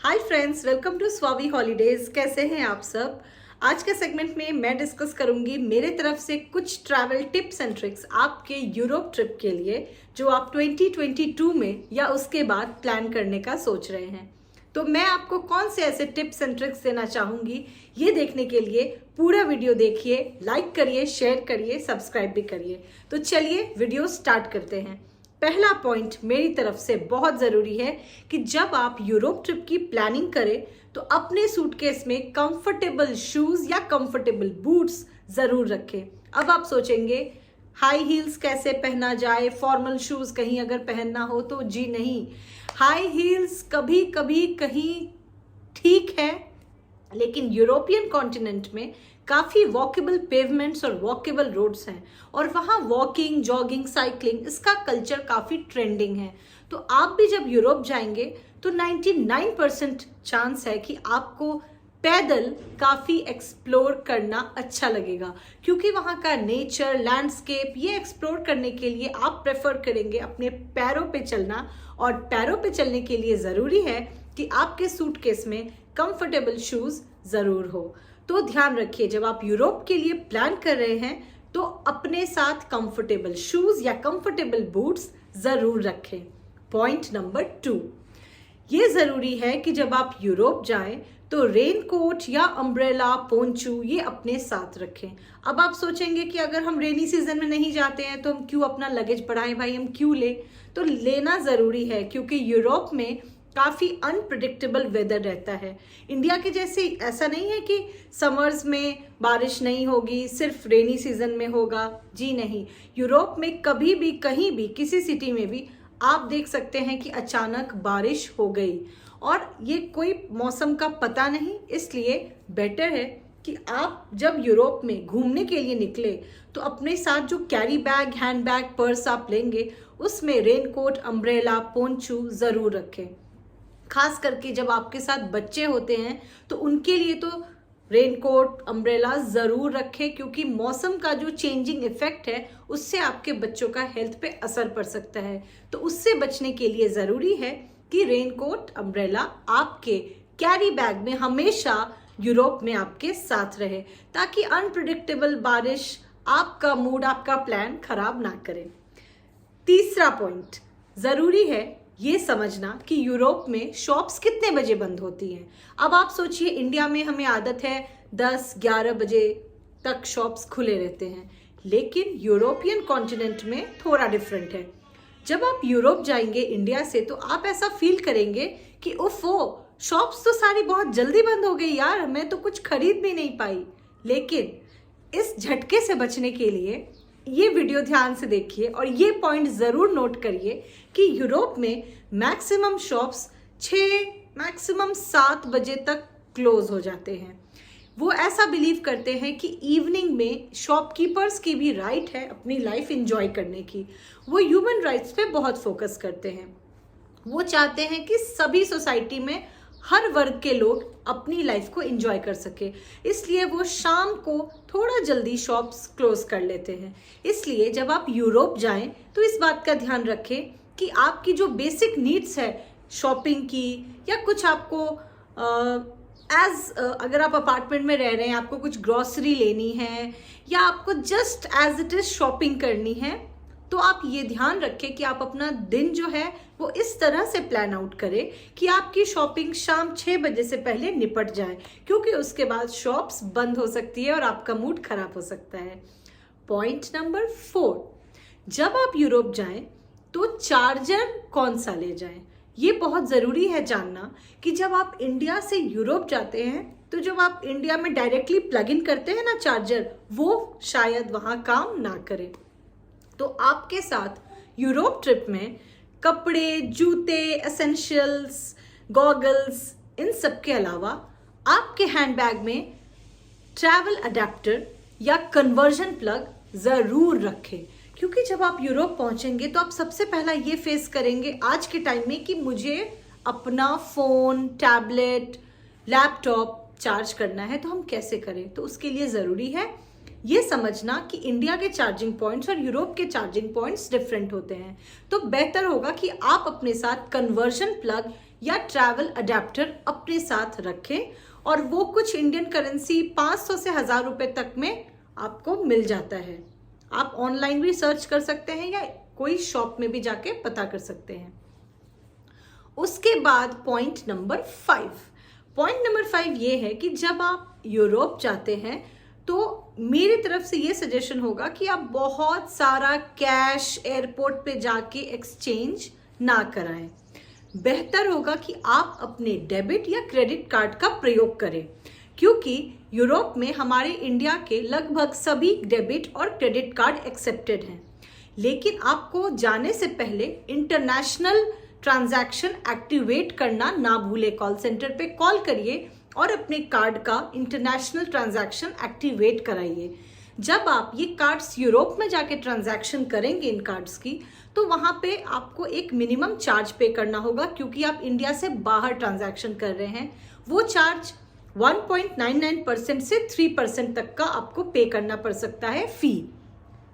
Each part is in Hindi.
हाय फ्रेंड्स, वेलकम टू स्वावी हॉलीडेज। कैसे हैं आप सब। आज के सेगमेंट में मैं डिस्कस करूंगी मेरे तरफ से कुछ ट्रैवल टिप्स एंड ट्रिक्स आपके यूरोप ट्रिप के लिए जो आप 2022 में या उसके बाद प्लान करने का सोच रहे हैं। तो मैं आपको कौन से ऐसे टिप्स एंड ट्रिक्स देना चाहूंगी, ये देखने के लिए पूरा वीडियो देखिए, लाइक करिए, शेयर करिए, सब्सक्राइब भी करिए। तो चलिए वीडियो स्टार्ट करते हैं। पहला पॉइंट मेरी तरफ से बहुत ज़रूरी है कि जब आप यूरोप ट्रिप की प्लानिंग करें तो अपने सूटकेस में कंफर्टेबल शूज़ या कंफर्टेबल बूट्स ज़रूर रखें। अब आप सोचेंगे हाई हील्स कैसे पहना जाए, फॉर्मल शूज़ कहीं अगर पहनना हो तो जी नहीं, हाई हील्स कभी कभी कहीं ठीक है, लेकिन यूरोपियन कॉन्टिनेंट में काफ़ी वॉकेबल पेवमेंट्स और वॉकेबल रोड्स हैं और वहाँ वॉकिंग, जॉगिंग, साइकिलिंग इसका कल्चर काफ़ी ट्रेंडिंग है। तो आप भी जब यूरोप जाएंगे तो 99% चांस है कि आपको पैदल काफ़ी एक्सप्लोर करना अच्छा लगेगा, क्योंकि वहाँ का नेचर, लैंडस्केप ये एक्सप्लोर करने के लिए आप प्रेफर करेंगे अपने पैरों पे चलना। और पैरों पे चलने के लिए ज़रूरी है कि आपके सूटकेस में कंफर्टेबल शूज़ ज़रूर हो। तो ध्यान रखिए, जब आप यूरोप के लिए प्लान कर रहे हैं तो अपने साथ कंफर्टेबल शूज़ या कंफर्टेबल बूट्स ज़रूर रखें। पॉइंट नंबर 2, ये ज़रूरी है कि जब आप यूरोप जाएं तो रेन कोट या अम्ब्रेला, पोंचू ये अपने साथ रखें। अब आप सोचेंगे कि अगर हम रेनी सीजन में नहीं जाते हैं तो हम क्यों अपना लगेज बढ़ाएं, भाई हम क्यों लें। तो लेना ज़रूरी है क्योंकि यूरोप में काफ़ी अनप्रिडिक्टेबल वेदर रहता है। इंडिया के जैसे ऐसा नहीं है कि समर्स में बारिश नहीं होगी, सिर्फ रेनी सीजन में होगा, जी नहीं। यूरोप में कभी भी, कहीं भी, किसी सिटी में भी आप देख सकते हैं कि अचानक बारिश हो गई और ये कोई मौसम का पता नहीं। इसलिए बेटर है कि आप जब यूरोप में घूमने के लिए निकले तो अपने साथ जो carry bag, hand bag, purse आप लेंगे उसमें रेनकोट, अम्ब्रेला, पोंचू ज़रूर रखें। खास करके जब आपके साथ बच्चे होते हैं तो उनके लिए तो रेनकोट, अम्ब्रेला ज़रूर रखें, क्योंकि मौसम का जो चेंजिंग इफेक्ट है उससे आपके बच्चों का हेल्थ पे असर पड़ सकता है। तो उससे बचने के लिए ज़रूरी है कि रेनकोट, अम्ब्रेला आपके कैरी बैग में हमेशा यूरोप में आपके साथ रहे, ताकि अनप्रिडिक्टेबल बारिश आपका मूड, आपका प्लान खराब ना करे। तीसरा पॉइंट, ज़रूरी है ये समझना कि यूरोप में शॉप्स कितने बजे बंद होती हैं। अब आप सोचिए, इंडिया में हमें आदत है 10-11 बजे तक शॉप्स खुले रहते हैं, लेकिन यूरोपियन कॉन्टिनेंट में थोड़ा डिफरेंट है। जब आप यूरोप जाएंगे इंडिया से तो आप ऐसा फील करेंगे कि उफ़ो, शॉप्स तो सारी बहुत जल्दी बंद हो गई यार, मैं तो कुछ खरीद भी नहीं पाई। लेकिन इस झटके से बचने के लिए ये वीडियो ध्यान से देखिए और ये पॉइंट ज़रूर नोट करिए कि यूरोप में मैक्सिमम शॉप्स 6, मैक्सिमम 7 बजे तक क्लोज हो जाते हैं। वो ऐसा बिलीव करते हैं कि इवनिंग में शॉपकीपर्स की भी राइट है अपनी लाइफ एंजॉय करने की। वो ह्यूमन राइट्स पे बहुत फोकस करते हैं। वो चाहते हैं कि सभी सोसाइटी में हर वर्ग के लोग अपनी लाइफ को एंजॉय कर सके, इसलिए वो शाम को थोड़ा जल्दी शॉप्स क्लोज कर लेते हैं। इसलिए जब आप यूरोप जाएं तो इस बात का ध्यान रखें कि आपकी जो बेसिक नीड्स है शॉपिंग की, या कुछ आपको अगर आप अपार्टमेंट में रह रहे हैं, आपको कुछ ग्रॉसरी लेनी है या आपको just as it is shopping करनी है, तो आप ये ध्यान रखें कि आप अपना दिन जो है वो इस तरह से प्लान आउट करें कि आपकी शॉपिंग शाम 6 बजे से पहले निपट जाए, क्योंकि उसके बाद शॉप्स बंद हो सकती है और आपका मूड खराब हो सकता है। पॉइंट नंबर 4, जब आप यूरोप जाएं तो चार्जर कौन सा ले जाएं। ये बहुत ज़रूरी है जानना कि जब आप इंडिया से यूरोप जाते हैं तो जब आप इंडिया में डायरेक्टली प्लग इन करते हैं ना चार्जर, वो शायद वहाँ काम ना करे। तो आपके साथ यूरोप ट्रिप में कपड़े, जूते, एसेंशियल्स, गॉगल्स, इन सब के अलावा आपके हैंडबैग में ट्रैवल अडेप्टर या कन्वर्जन प्लग ज़रूर रखें, क्योंकि जब आप यूरोप पहुंचेंगे तो आप सबसे पहला ये फेस करेंगे आज के टाइम में कि मुझे अपना फ़ोन, टैबलेट, लैपटॉप चार्ज करना है, तो हम कैसे करें। तो उसके लिए ज़रूरी है ये समझना कि इंडिया के चार्जिंग पॉइंट्स और यूरोप के चार्जिंग पॉइंट्स डिफरेंट होते हैं। तो बेहतर होगा कि आप अपने साथ कन्वर्जन प्लग या ट्रैवल अडेप्टर अपने साथ रखें, और वो कुछ इंडियन करेंसी 500 से 1000 रुपए तक में आपको मिल जाता है। आप ऑनलाइन भी सर्च कर सकते हैं या कोई शॉप में भी जाके पता कर सकते हैं। उसके बाद पॉइंट नंबर 5 ये है कि जब आप यूरोप जाते हैं तो मेरी तरफ से ये सजेशन होगा कि आप बहुत सारा कैश एयरपोर्ट पे जाके एक्सचेंज ना कराएं। बेहतर होगा कि आप अपने डेबिट या क्रेडिट कार्ड का प्रयोग करें, क्योंकि यूरोप में हमारे इंडिया के लगभग सभी डेबिट और क्रेडिट कार्ड एक्सेप्टेड हैं। लेकिन आपको जाने से पहले इंटरनेशनल ट्रांजैक्शन एक्टिवेट करना ना भूले। कॉल सेंटर पे कॉल करिए और अपने कार्ड का इंटरनेशनल ट्रांजैक्शन एक्टिवेट कराइए। जब आप ये कार्ड्स यूरोप में जाके ट्रांजैक्शन करेंगे इन कार्ड्स की, तो वहां पे आपको एक मिनिमम चार्ज पे करना होगा, क्योंकि आप इंडिया से बाहर ट्रांजैक्शन कर रहे हैं। वो चार्ज 1.99% से 3% तक का आपको पे करना पड़ सकता है फी,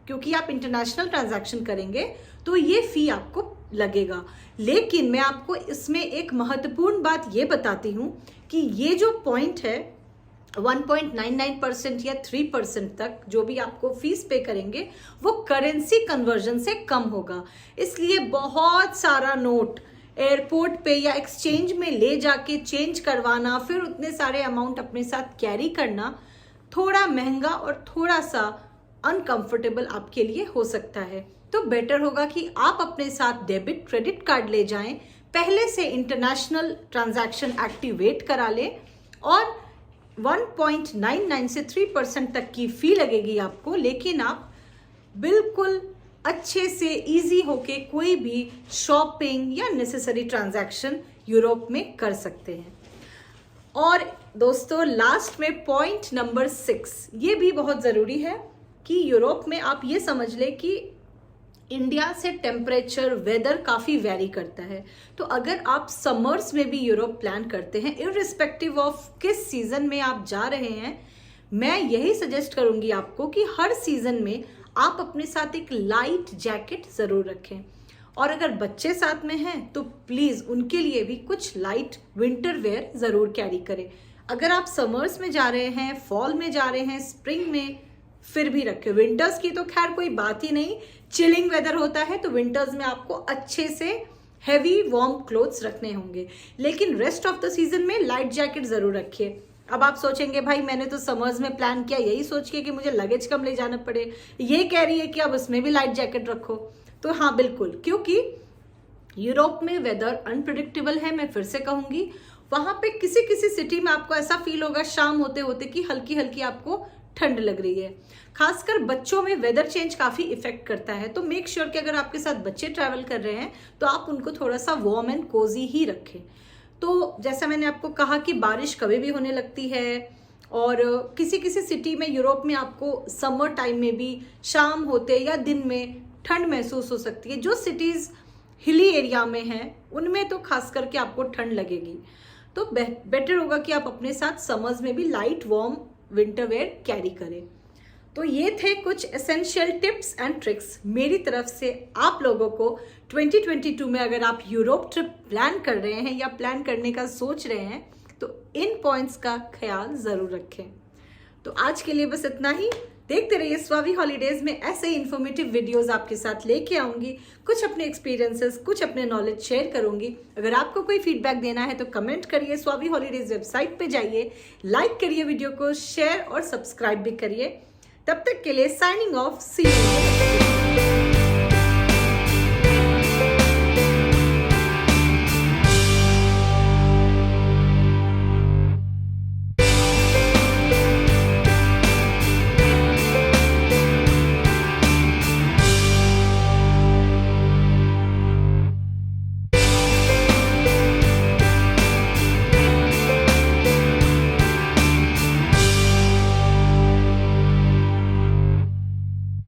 क्योंकि आप इंटरनेशनल ट्रांजैक्शन करेंगे तो ये फी आपको लगेगा। लेकिन मैं आपको इसमें एक महत्वपूर्ण बात ये बताती हूँ कि ये जो पॉइंट है 1.99% या 3% तक जो भी आपको फीस पे करेंगे वो करेंसी कन्वर्जन से कम होगा। इसलिए बहुत सारा नोट एयरपोर्ट पे या एक्सचेंज में ले जाके चेंज करवाना, फिर उतने सारे अमाउंट अपने साथ कैरी करना थोड़ा महंगा और थोड़ा सा अनकंफर्टेबल आपके लिए हो सकता है। तो बेटर होगा कि आप अपने साथ डेबिट क्रेडिट कार्ड ले जाएं, पहले से इंटरनेशनल ट्रांजैक्शन एक्टिवेट करा लें, और 1.99 से 3% तक की फी लगेगी आपको, लेकिन आप बिल्कुल अच्छे से इजी होके कोई भी शॉपिंग या नेसेसरी ट्रांजैक्शन यूरोप में कर सकते हैं। और दोस्तों लास्ट में पॉइंट नंबर 6, ये भी बहुत ज़रूरी है कि यूरोप में आप ये समझ लें कि इंडिया से टेम्परेचर वेदर काफ़ी वेरी करता है। तो अगर आप समर्स में भी यूरोप प्लान करते हैं, इररिस्पेक्टिव ऑफ किस सीज़न में आप जा रहे हैं, मैं यही सजेस्ट करूंगी आपको कि हर सीज़न में आप अपने साथ एक लाइट जैकेट ज़रूर रखें। और अगर बच्चे साथ में हैं तो प्लीज़ उनके लिए भी कुछ लाइट विंटर वेयर ज़रूर कैरी करें। अगर आप समर्स में जा रहे हैं, फॉल में जा रहे हैं, स्प्रिंग में, फिर भी रखें। विंटर्स की तो खैर कोई बात ही नहीं, चिलिंग वेदर होता है, तो विंटर्स में आपको अच्छे से हैवी वार्म क्लोथ्स रखने होंगे। लेकिन रेस्ट ऑफ द सीजन में लाइट जैकेट ज़रूर रखिए। अब आप सोचेंगे भाई मैंने तो समर्स में प्लान किया यही सोच के कि मुझे लगेज कम ले जाना पड़े, ये कह रही है कि अब उसमें भी लाइट जैकेट रखो। तो हाँ बिल्कुल, क्योंकि यूरोप में वेदर अनप्रिडिक्टेबल है। मैं फिर से कहूँगी, वहाँ पे किसी किसी सिटी में आपको ऐसा फील होगा शाम होते होते कि हल्की हल्की आपको ठंड लग रही है। खासकर बच्चों में वेदर चेंज काफ़ी इफेक्ट करता है। तो मेक श्योर कि अगर आपके साथ बच्चे ट्रैवल कर रहे हैं तो आप उनको थोड़ा सा वार्म एंड कोजी ही रखें। तो जैसा मैंने आपको कहा कि बारिश कभी भी होने लगती है, और किसी किसी सिटी में यूरोप में आपको समर टाइम में भी शाम होते या दिन में ठंड महसूस हो सकती है। जो सिटीज़ हिली एरिया में हैं उनमें तो खास करके आपको ठंड लगेगी। तो बेटर होगा कि आप अपने साथ समर्स में भी light warm winter wear carry करें। तो ये थे कुछ एसेंशियल टिप्स एंड ट्रिक्स मेरी तरफ से आप लोगों को 2022 में अगर आप यूरोप ट्रिप प्लान कर रहे हैं या प्लान करने का सोच रहे हैं तो इन पॉइंट्स का ख्याल ज़रूर रखें। तो आज के लिए बस इतना ही। देखते रहिए स्वावी हॉलीडेज में ऐसे ही इन्फॉर्मेटिव वीडियोस आपके साथ लेके आऊंगी। कुछ अपने एक्सपीरियंसेस, कुछ अपने नॉलेज शेयर करूंगी। अगर आपको कोई फीडबैक देना है तो कमेंट करिए, स्वावी हॉलीडेज वेबसाइट पे जाइए, लाइक करिए वीडियो को, शेयर और सब्सक्राइब भी करिए। तब तक के लिए साइनिंग ऑफ, सी यू।